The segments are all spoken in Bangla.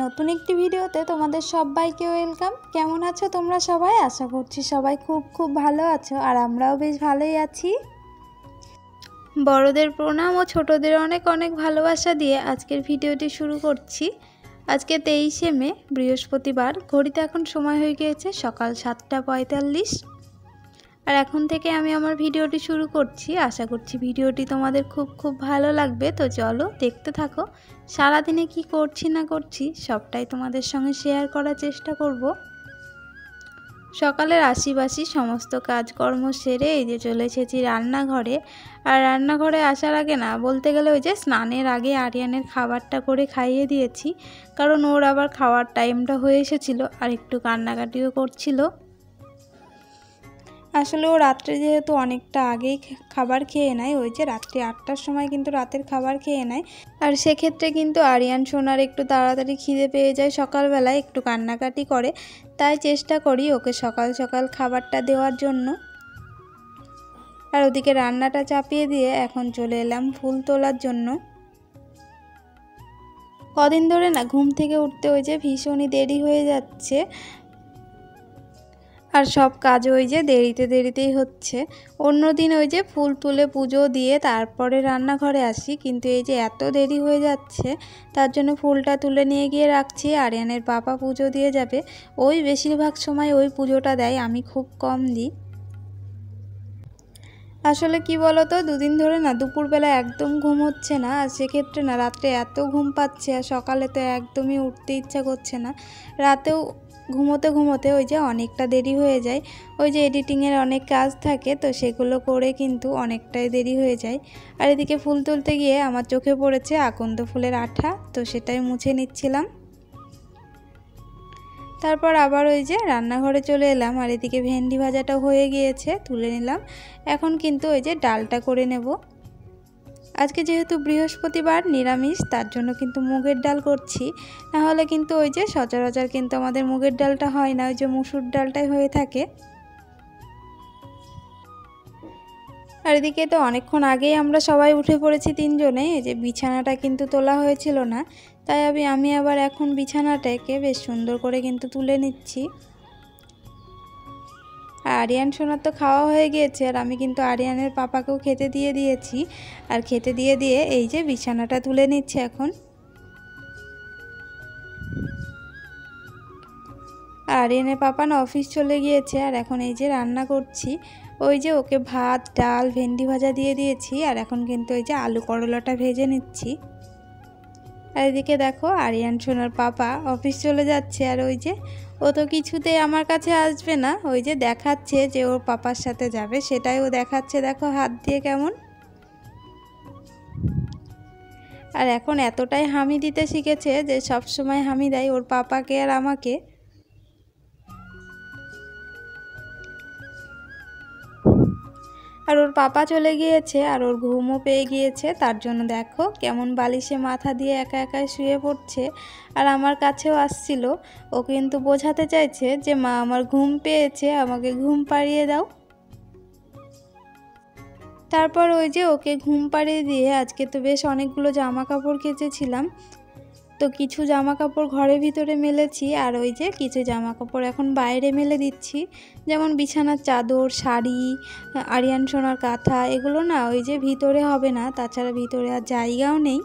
নতুন একটি ভিডিওতে তোমাদের সবাইকে ওয়েলকাম। কেমন আছো তোমরা সবাই? আশা করছি সবাই খুব ভালো আছো, আর আমরাও বেশ ভালোই আছি। বড়দের প্রণাম ও ছোটদের অনেক অনেক ভালোবাসা দিয়ে আজকের ভিডিওটি শুরু করছি। আজকে 23শে মে, বৃহস্পতিবার। ঘড়িতে এখন সময় হয়ে গিয়েছে সকাল 7:45। আর এখন থেকে আমি আমার ভিডিওটি শুরু করছি। আশা করছি ভিডিওটি তোমাদের খুব ভালো লাগবে। তো চলো দেখতে থাকো। সারাদিনে কি করছি না করছি সবটাই তোমাদের সঙ্গে শেয়ার করার চেষ্টা করব। সকালের আশিবাসি সমস্ত কাজকর্ম সেরে এই যে চলে এসেছি রান্নাঘরে। আর রান্নাঘরে আসার আগে না বলতে গেলে ওই যে স্নানের আগে আরিয়ানের খাবারটা করে খাইয়ে দিয়েছি, কারণ ওর আবার খাওয়ার টাইমটা হয়ে এসেছিলো আর একটু কান্নাকাটিও করছিল। আসলে ও রাত্রে যেহেতু অনেকটা আগেই খাবার খেয়ে নেয়, ওই যে রাত্রি 8টার সময় কিন্তু রাতের খাবার খেয়ে নেয়, আর সেক্ষেত্রে কিন্তু আরিয়ান সোনার একটু তাড়াতাড়ি খিদে পেয়ে যায়, সকালবেলায় একটু কান্নাকাটি করে। তাই চেষ্টা করি ওকে সকাল সকাল খাবারটা দেওয়ার জন্য। আর ওদিকে রান্নাটা চাপিয়ে দিয়ে এখন চলে এলাম ফুল তোলার জন্য। কদিন ধরে না ঘুম থেকে উঠতে ওই যে ভীষণই দেরি হয়ে যাচ্ছে, আর সব কাজ ওই যে দেরিতেই হচ্ছে। অন্যদিন ওই যে ফুল তুলে পুজো দিয়ে তারপরে রান্নাঘরে আসি, কিন্তু এই যে এত দেরি হয়ে যাচ্ছে তার জন্য ফুলটা তুলে নিয়ে গিয়ে রাখছি। আরিয়ানের পাপা পুজো দিয়ে যাবে, ওই বেশিরভাগ সময় ওই পুজোটা দেয়, আমি খুব কম দিই। আসলে কি বলতো, দুদিন ধরে না দুপুরবেলা একদম ঘুম হচ্ছে না, আর সেক্ষেত্রে না রাত্রে এত ঘুম পাচ্ছে, আর সকালে তো একদমই উঠতে ইচ্ছা করছে না। রাতেও ঘুমোতে ওই যে অনেকটা দেরি হয়ে যায়। ওই যে এডিটিংয়ের অনেক কাজ থাকে, তো সেগুলো করে কিন্তু অনেকটাই দেরি হয়ে যায়। আর এদিকে ফুল তুলতে গিয়ে আমার চোখে পড়েছে আকন্দ ফুলের আঠা, তো সেটাই মুছে নিচ্ছিলাম। তারপর আবার ওই যে রান্নাঘরে চলে এলাম, আর এদিকে ভেন্ডি ভাজাটা হয়ে গিয়েছে, তুলে নিলাম। এখন কিন্তু ওই যে ডালটা করে নেব। আজকে যেহেতু বৃহস্পতিবার নিরামিষ, তার জন্য কিন্তু মুগের ডাল করছি। নাহলে কিন্তু ওই যে সচরাচর কিন্তু আমাদের মুগের ডালটা হয় না, ওই যে মুসুর ডালটাই হয়ে থাকে। আর এদিকে তো অনেকক্ষণ আগেই আমরা সবাই উঠে পড়েছি তিনজনে। এই যে বিছানাটা কিন্তু তোলা হয়েছিল না, তাই আমি আবার এখন বিছানাটাকে বেশ সুন্দর করে কিন্তু তুলে নিচ্ছি। আর আরিয়ান সোনার তো খাওয়া হয়ে গিয়েছে, আর আমি কিন্তু আরিয়ানের পাপাকেও খেতে দিয়ে দিয়েছি। আর খেতে দিয়ে এই যে বিছানাটা তুলে নিচ্ছে এখন। আর আরিয়ানের পাপা না অফিস চলে গিয়েছে, আর এখন এই যে রান্না করছি। ওই যে ওকে ভাত ডাল ভেন্ডি ভাজা দিয়ে দিয়েছি, আর এখন কিন্তু ওই যে আলু করলাটা ভেজে নিচ্ছি। আর এদিকে দেখো আরিয়ান সোনার পাপা অফিস চলে যাচ্ছে, আর ওই যে ও তো কিছুতেই আমার কাছে আসবে না, ওই যে দেখাচ্ছে যে ওর পাপার সাথে যাবে, সেটাই ও দেখাচ্ছে, দেখো হাত দিয়ে কেমন। আর এখন এতটাই হামি দিতে শিখেছে যে সব সময় হামি দেয় ওর পাপাকে আর আমাকে। আর ওর পাপা চলে গিয়েছে, আর ওর ঘুমও পেয়ে গিয়েছে, তার জন্য দেখো কেমন বালিশে মাথা দিয়ে একা একাই শুয়ে পড়ছে। আর আমার কাছেও আসছিল, ও কিন্তু বোঝাতে চাইছে যে মা আমার ঘুম পেয়েছে, আমাকে ঘুম পাড়িয়ে দাও। তারপর ওই যে ওকে ঘুম পাড়িয়ে দিয়ে আজকে তো বেশ অনেকগুলো জামা কাপড় কেচেছিলাম, তো কিছু জামা কাপড় ঘরের ভিতরে মেলেছি, আর ওই যে কিছু জামা কাপড় এখন বাইরে মেলে দিচ্ছি। যেমন বিছানার চাদর, শাড়ি, আরিয়ান সোনার কাঁথা, এগুলো না ওই যে ভিতরে হবে না, তাছাড়া ভিতরে আর জায়গাও নেই,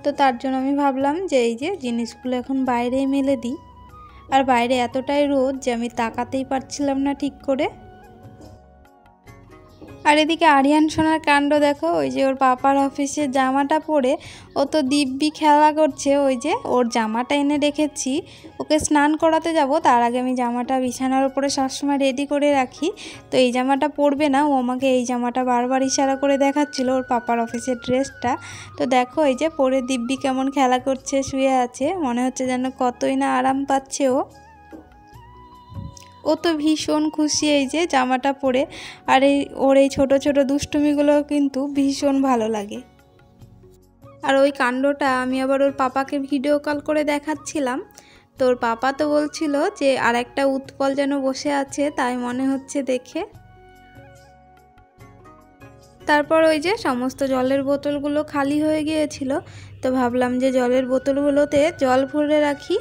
তো তার জন্য আমি ভাবলাম যে এই যে জিনিসগুলো এখন বাইরেই মেলে দিই। আর বাইরে এতটাই রোদ যে আমি তাকাতেই পারছিলাম না ঠিক করে। আর এদিকে আরিয়ান সোনার কাণ্ড দেখো, ওই যে ওর পাপার অফিসের জামাটা পরে ও তো দিব্যি খেলা করছে। ওই যে ওর জামাটা এনে রেখেছি, ওকে স্নান করাতে যাব, তার আগে আমি জামাটা বিছানার উপরে সবসময় রেডি করে রাখি। তো এই জামাটা পরবে না, ও আমাকে এই জামাটা বারবার ইশারা করে দেখাচ্ছিল, ওর পাপার অফিসের ড্রেসটা। তো দেখো এই যে পরে দিব্যি কেমন খেলা করছে, শুয়ে আছে, মনে হচ্ছে যেন কতই না আরাম পাচ্ছে ও। ও তো ভীষণ খুশি এই যে জামাটা পরে, আর ওর এই ছোট ছোট দুষ্টুমিগুলো কিন্তু ভীষণ ভালো লাগে। আর ওই কাণ্ডটা আমি আবার ওর পাপাকে ভিডিও কল করে দেখাচ্ছিলাম, তো ওর পাপা তো বলছিল যে আর একটা উৎপল যেন বসে আছে, তাই মনে হচ্ছে দেখে। তারপর ওই যে সমস্ত জলের বোতলগুলো খালি হয়ে গিয়েছিল, তো ভাবলাম যে জলের বোতলগুলোতে জল ভরে রাখি।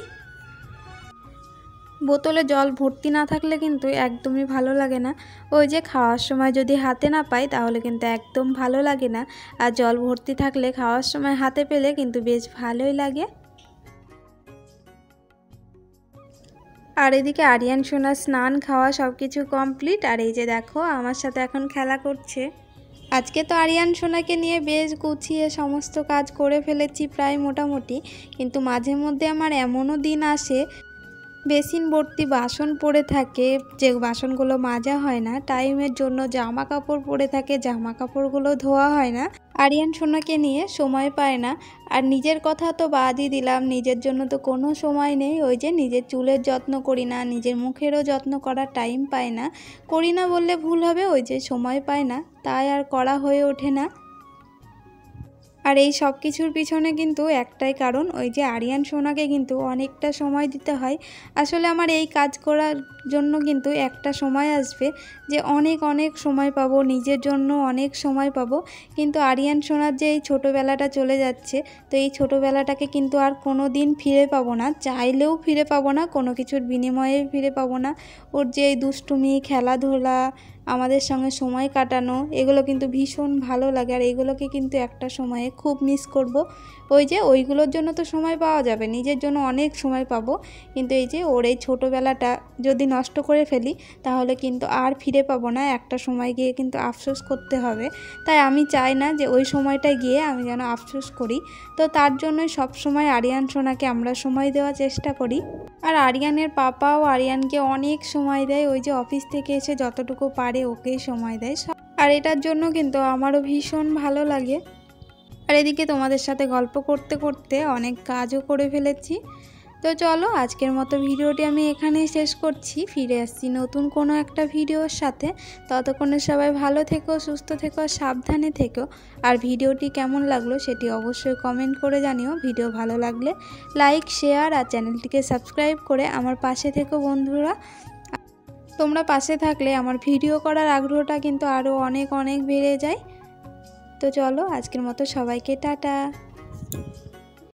বোতলে জল ভর্তি না থাকলে কিন্তু একদমই ভালো লাগে না। ওই যে খাওয়ার সময় যদি হাতে না পাই তাহলে কিন্তু একদম ভালো লাগে না, আর জল ভর্তি থাকলে খাওয়ার সময় হাতে পেলে কিন্তু বেশ ভালোই লাগে। আর এদিকে আরিয়ান সোনা স্নান খাওয়া সব কিছু কমপ্লিট, আর এই যে দেখো আমার সাথে এখন খেলা করছে। আজকে তো আরিয়ান সোনাকে নিয়ে বেশ গুছিয়ে সমস্ত কাজ করে ফেলেছি প্রায় মোটামুটি, কিন্তু মাঝে মধ্যে আমার এমনও দিন আসে বেসিন ভর্তি বাসন পড়ে থাকে, যে বাসনগুলো মাজা হয় না, টাইমের জন্য জামা কাপড় পড়ে থাকে, জামা কাপড়গুলো ধোয়া হয় না। আরিয়ান সোনাকে নিয়ে সময় পায় না। আর নিজের কথা তো বাদই দিলাম, নিজের জন্য তো কোনো সময় নেই। ওই যে নিজের চুলের যত্ন করি না, নিজের মুখেরও যত্ন করার টাইম পাই না। করি না বললে ভুল হবে, ওই যে সময় পায় না, তাই আর করা হয়ে ওঠে না। আর এই সব কিছুর পিছনে কিন্তু একটাই কারণ, ওই যে আরিয়ান সোনাকে কিন্তু অনেকটা সময় দিতে হয়। আসলে আমার এই কাজ করার জন্য কিন্তু একটা সময় আসবে যে অনেক অনেক সময় পাবো, নিজের জন্য অনেক সময় পাবো। কিন্তু আরিয়ান সোনার যে এই ছোটোবেলাটা চলে যাচ্ছে, তো এই ছোটোবেলাটাকে কিন্তু আর কোনো দিন ফিরে পাবো না, চাইলেও ফিরে পাবো না, কোনো কিছুর বিনিময়ে ফিরে পাবো না। ওর যে এই দুষ্টুমি, খেলাধুলা, আমাদের সঙ্গে সময় কাটানো, এগুলো কিন্তু ভীষণ ভালো লাগে। আর এইগুলোকে কিন্তু একটা সময়ে খুব মিস করব। ওই যে ওইগুলোর জন্য তো সময় পাওয়া যাবে, নিজের জন্য অনেক সময় পাবো, কিন্তু এই যে ওর এই ছোটোবেলাটা যদি নষ্ট করে ফেলি তাহলে কিন্তু আর ফিরে পাবো না, একটা সময় গিয়ে কিন্তু আফসোস করতে হবে। তাই আমি চাই না যে ওই সময়টায় গিয়ে আমি যেন আফসোস করি। তো তার জন্যই সব সময় আরিয়ান সোনাকে আমরা সময় দেওয়ার চেষ্টা করি। আর আরিয়ানের পাপাও আরিয়ানকে অনেক সময় দেয়, ওই যে অফিস থেকে এসে যতটুকু পারে ওকেই সময় দেয়। আর এটার জন্য কিন্তু আমারও ভীষণ ভালো লাগে। আর এদিকে তোমাদের সাথে গল্প করতে করতে অনেক কাজও করে ফেলেছি। তো চলো আজকের মতো ভিডিওটি আমি এখানেই শেষ করছি, ফিরে আসছি নতুন কোনো একটা ভিডিওর সাথে। ততক্ষণে সবাই ভালো থেকো, সুস্থ থেকো, সাবধানে থেকো। আর ভিডিওটি কেমন লাগলো সেটি অবশ্যই কমেন্ট করে জানিও। ভিডিও ভালো লাগলে লাইক, শেয়ার আর চ্যানেলটিকে সাবস্ক্রাইব করে আমার পাশে থেকো বন্ধুরা। তোমরা পাশে থাকলে আমার ভিডিও করার আগ্রহটা কিন্তু আরও অনেক অনেক বেড়ে যায়। তো চলো আজকের মতো সবাইকে টাটা।